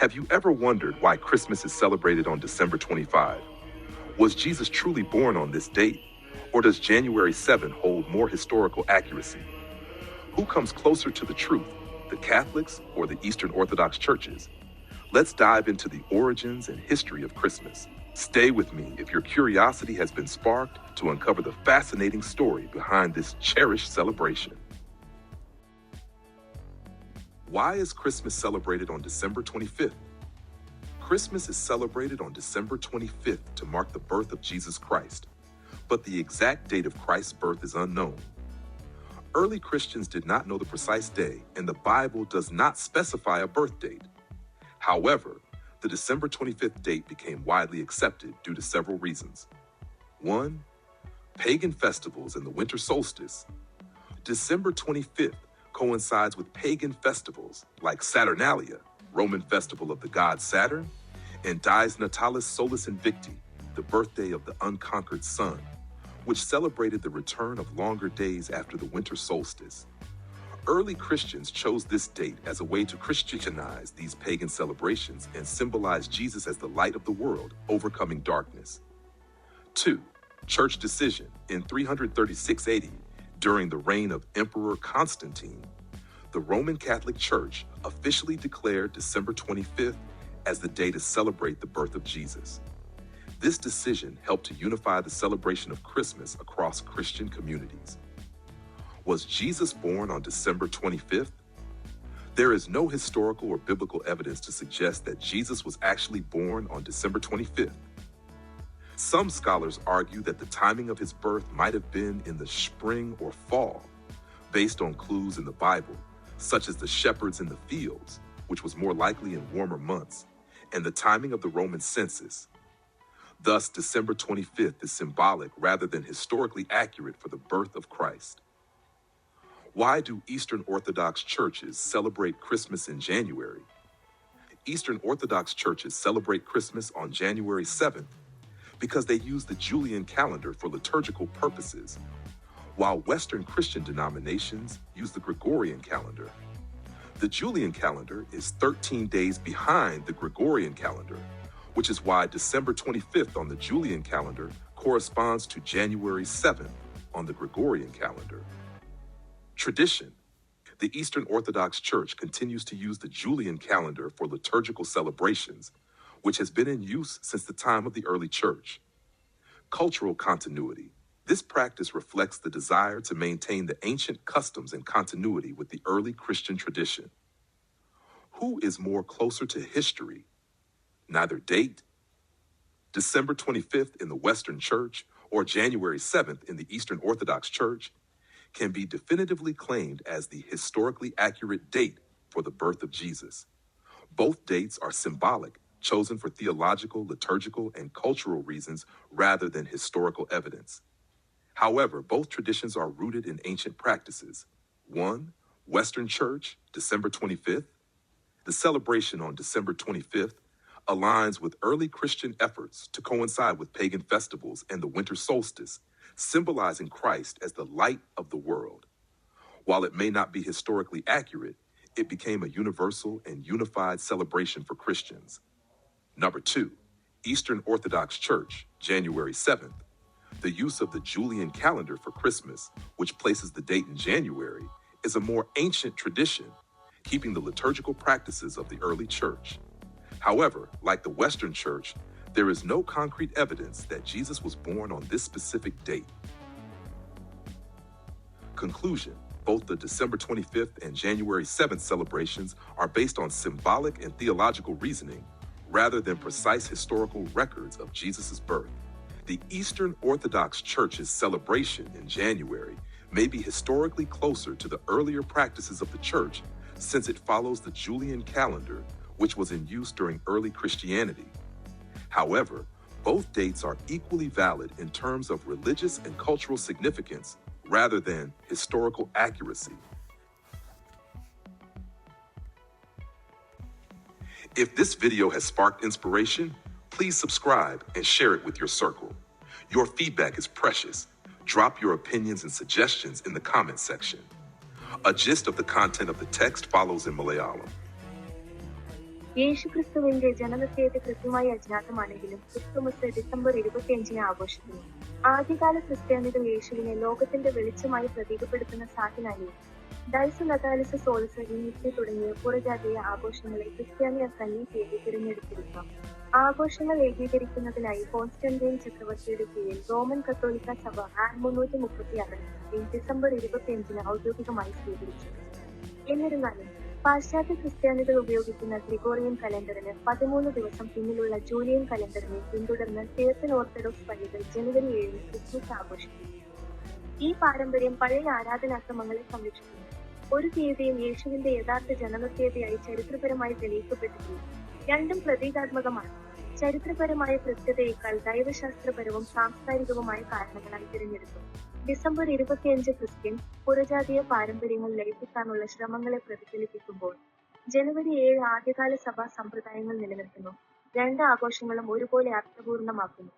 Have you ever wondered why Christmas is celebrated on December 25? Was Jesus truly born on this date? Or does January 7 hold more historical accuracy? Who comes closer to the truth, the Catholics or the Eastern Orthodox churches? Let's dive into the origins and history of Christmas. Stay with me if your curiosity has been sparked to uncover the fascinating story behind this cherished celebration. Why is Christmas celebrated on December 25th? Christmas is celebrated on December 25th to mark the birth of Jesus Christ, but the exact date of Christ's birth is unknown. Early Christians did not know the precise day, and the Bible does not specify a birth date. However, the December 25th date became widely accepted due to several reasons. 1. Pagan festivals and the winter solstice. December 25th coincides with pagan festivals like Saturnalia, Roman festival of the god Saturn, and Dies Natalis Solis Invicti, the birthday of the unconquered sun, which celebrated the return of longer days after the winter solstice. Early Christians chose this date as a way to Christianize these pagan celebrations and symbolize Jesus as the light of the world, overcoming darkness. 2. Church decision. In 336 AD, during the reign of Emperor Constantine, the Roman Catholic Church officially declared December 25th as the day to celebrate the birth of Jesus. This decision helped to unify the celebration of Christmas across Christian communities. Was Jesus born on December 25th? There is no historical or biblical evidence to suggest that Jesus was actually born on December 25th. Some scholars argue that the timing of his birth might have been in the spring or fall, based on clues in the Bible, such as the shepherds in the fields, which was more likely in warmer months, and the timing of the Roman census. Thus, December 25th is symbolic rather than historically accurate for the birth of Christ. Why do Eastern Orthodox churches celebrate Christmas in January? Eastern Orthodox churches celebrate Christmas on January 7th because they use the Julian calendar for liturgical purposes, while Western Christian denominations use the Gregorian calendar. The Julian calendar is 13 days behind the Gregorian calendar, which is why December 25th on the Julian calendar corresponds to January 7th on the Gregorian calendar. Tradition. The Eastern Orthodox Church continues to use the Julian calendar for liturgical celebrations, which has been in use since the time of the early church. Cultural continuity. This practice reflects the desire to maintain the ancient customs and continuity with the early Christian tradition. Who is more closer to history? Neither date. December 25th in the Western Church or January 7th in the Eastern Orthodox Church can be definitively claimed as the historically accurate date for the birth of Jesus. Both dates are symbolic, chosen for theological, liturgical, and cultural reasons rather than historical evidence. However, both traditions are rooted in ancient practices. 1. Western Church, December 25th. The celebration on December 25th aligns with early Christian efforts to coincide with pagan festivals and the winter solstice, symbolizing Christ as the light of the world. While it may not be historically accurate, it became a universal and unified celebration for Christians. Number 2, Eastern Orthodox Church, January 7th. The use of the Julian calendar for Christmas, which places the date in January, is a more ancient tradition, keeping the liturgical practices of the early church. However, like the Western Church, there is no concrete evidence that Jesus was born on this specific date. Conclusion. Both the December 25th and January 7th celebrations are based on symbolic and theological reasoning rather than precise historical records of Jesus' birth. The Eastern Orthodox Church's celebration in January may be historically closer to the earlier practices of the Church since it follows the Julian calendar, which was in use during early Christianity. However, both dates are equally valid in terms of religious and cultural significance rather than historical accuracy. If this video has sparked inspiration, please subscribe and share it with your circle. Your feedback is precious. Drop your opinions and suggestions in the comment section. A gist of the content of the text follows in Malayalam. യേശുക്രിസ്തുവിന്റെ ജനനത്തീയതി കൃത്യമായി അജ്ഞാതമാണെങ്കിലും Christmas December 25 ആഘോഷിക്കുന്നു. ആദ്യകാല ക്രിസ്ത്യാനികൾ യേശുവിനെ ലോകത്തിന്റെ വെളിച്ചമായി പ്രതീകപ്പെടുത്തുന്ന സാറ്റർനാലിയ, നതാലിസ്, solace, ഇൻവിക്ടി തുടങ്ങിയ പുറജാതീയ ആഘോഷങ്ങളെ ക്രിസ്ത്യാനിയർ തന്നെ തീയതി തിരഞ്ഞെടുത്തിരിക്കാം. ആഘോഷങ്ങൾ ഏകീകരിക്കുന്നതിനായി കോൺസ്റ്റന്റൈൻ ചക്രവർത്തിയുടെ കീഴിൽ റോമൻ കത്തോലിക്ക സഭ 336 ഡിസംബർ 25 ഔദ്യോഗികമായി സ്വീകരിച്ചു. എന്നിരുന്നാലും പാശ്ചാത്യ ക്രിസ്ത്യാനികൾ ഉപയോഗിക്കുന്ന ഗ്രിഗോറിയൻ കലണ്ടറിന് 13 ദിവസം പിന്നിലുള്ള ജൂലിയൻ കലണ്ടറിനെ പിന്തുടർന്ന് ഈസ്റ്റേൺ ഓർത്തഡോക്സ് പള്ളികൾ ജനുവരി 7 ക്രിസ്മസ് ആഘോഷിക്കുന്നു. ഈ പാരമ്പര്യം പഴയ ആരാധനാക്രമങ്ങളെ സംരക്ഷിക്കുന്നു. ഒരു തീയതിയും യേശുവിന്റെ യഥാർത്ഥ ജനനത്തീയതിയായി ചരിത്രപരമായി തെളിയിക്കപ്പെട്ടിട്ടില്ല. രണ്ടും പ്രതീകാത്മകമാണ്. ചരിത്രപരമായ കൃത്യതയേക്കാൾ ദൈവശാസ്ത്രപരവും സാംസ്കാരികവുമായ കാരണങ്ങളായി തിരഞ്ഞെടുത്തു. ഡിസംബർ 25 ക്രിസ്ത്യൻ പുറജാതീയ പാരമ്പര്യങ്ങൾ ലയിപ്പിക്കാനുള്ള ശ്രമങ്ങളെ പ്രതിഫലിപ്പിക്കുമ്പോൾ ജനുവരി 7 ആദ്യകാല സഭാ സമ്പ്രദായങ്ങൾ നിലനിർത്തുന്നു. രണ്ട് ആഘോഷങ്ങളും ഒരുപോലെ അർത്ഥപൂർണമാക്കുന്നു.